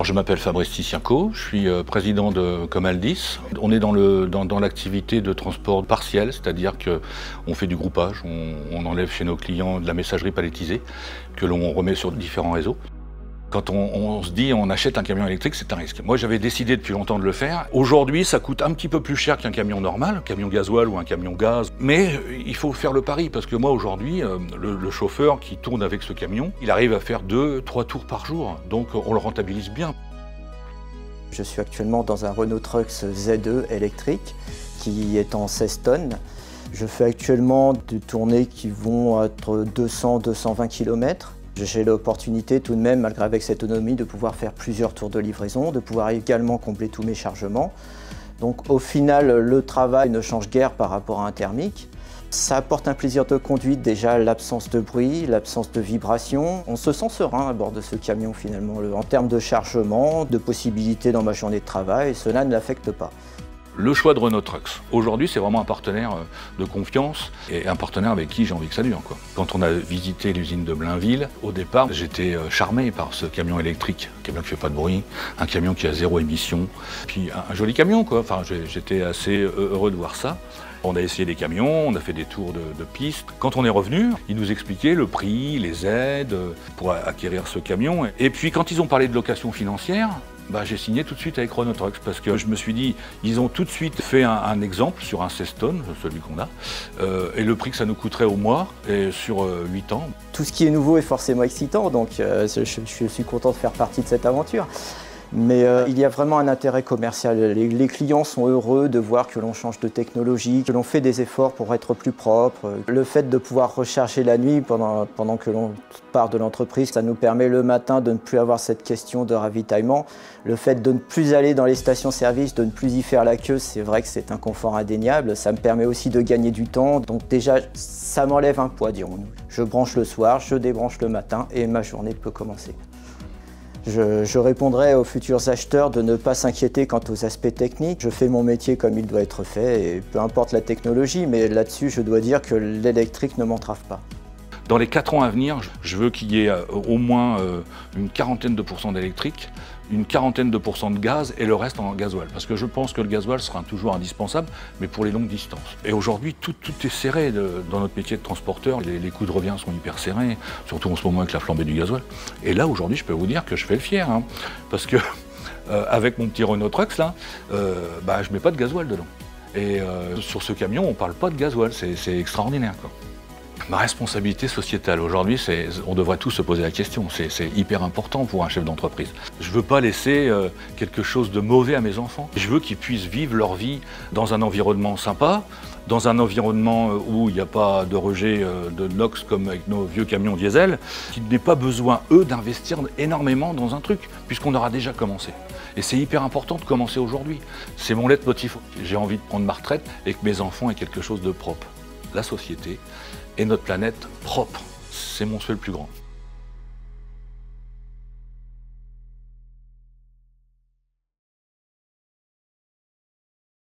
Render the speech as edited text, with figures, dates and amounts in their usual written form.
Je m'appelle Fabrice Tisienko, je suis président de Comaldis. On est dans l'activité de transport partiel, c'est-à-dire qu'on fait du groupage, on enlève chez nos clients de la messagerie palettisée que l'on remet sur différents réseaux. Quand on se dit on achète un camion électrique, c'est un risque. Moi j'avais décidé depuis longtemps de le faire. Aujourd'hui ça coûte un petit peu plus cher qu'un camion normal, un camion gasoil ou un camion gaz. Mais il faut faire le pari parce que moi aujourd'hui, le chauffeur qui tourne avec ce camion, il arrive à faire 2-3 tours par jour. Donc on le rentabilise bien. Je suis actuellement dans un Renault Trucks Z2 électrique qui est en 16 tonnes. Je fais actuellement des tournées qui vont être 200-220 km. J'ai l'opportunité tout de même, malgré avec cette autonomie, de pouvoir faire plusieurs tours de livraison, de pouvoir également combler tous mes chargements. Donc au final, le travail ne change guère par rapport à un thermique. Ça apporte un plaisir de conduite, déjà l'absence de bruit, l'absence de vibration. On se sent serein à bord de ce camion finalement. En termes de chargement, de possibilités dans ma journée de travail, cela ne l'affecte pas. Le choix de Renault Trucks, aujourd'hui c'est vraiment un partenaire de confiance et un partenaire avec qui j'ai envie que ça dure. Quand on a visité l'usine de Blainville, au départ j'étais charmé par ce camion électrique, un camion qui ne fait pas de bruit, un camion qui a 0 émission, puis un joli camion quoi. Enfin, j'étais assez heureux de voir ça. On a essayé des camions, on a fait des tours de piste. Quand on est revenu, ils nous expliquaient le prix, les aides pour acquérir ce camion. Et puis quand ils ont parlé de location financière, j'ai signé tout de suite avec Renault Trucks parce que je me suis dit, ils ont tout de suite fait un exemple sur un 16 tonnes, celui qu'on a, et le prix que ça nous coûterait au mois et sur 8 ans. Tout ce qui est nouveau est forcément excitant, donc je suis content de faire partie de cette aventure. Mais il y a vraiment un intérêt commercial. Les clients sont heureux de voir que l'on change de technologie, que l'on fait des efforts pour être plus propre. Le fait de pouvoir recharger la nuit pendant que l'on part de l'entreprise, ça nous permet le matin de ne plus avoir cette question de ravitaillement. Le fait de ne plus aller dans les stations-service, de ne plus y faire la queue, c'est vrai que c'est un confort indéniable. Ça me permet aussi de gagner du temps. Donc déjà, ça m'enlève un poids, dirons-nous. Je branche le soir, je débranche le matin et ma journée peut commencer. Je répondrai aux futurs acheteurs de ne pas s'inquiéter quant aux aspects techniques. Je fais mon métier comme il doit être fait et peu importe la technologie, mais là-dessus, je dois dire que l'électrique ne m'entrave pas. Dans les 4 ans à venir, je veux qu'il y ait au moins une quarantaine de pourcents d'électrique, une quarantaine de pourcents de gaz et le reste en gasoil. Parce que je pense que le gasoil sera toujours indispensable, mais pour les longues distances. Et aujourd'hui, tout est serré dans notre métier de transporteur. Les coûts de revient sont hyper serrés, surtout en ce moment avec la flambée du gasoil. Et là, aujourd'hui, je peux vous dire que je fais le fier. Parce que avec mon petit Renault Trucks, là, je mets pas de gasoil dedans. Et sur ce camion, on parle pas de gasoil. C'est extraordinaire, quoi. Ma responsabilité sociétale aujourd'hui, on devrait tous se poser la question, c'est hyper important pour un chef d'entreprise. Je ne veux pas laisser quelque chose de mauvais à mes enfants. Je veux qu'ils puissent vivre leur vie dans un environnement sympa, dans un environnement où il n'y a pas de rejet de NOx comme avec nos vieux camions diesel, qu'ils n'aient pas besoin, eux, d'investir énormément dans un truc, puisqu'on aura déjà commencé. Et c'est hyper important de commencer aujourd'hui. C'est mon leitmotiv. J'ai envie de prendre ma retraite et que mes enfants aient quelque chose de propre. La société et notre planète propre. C'est mon souhait le plus grand.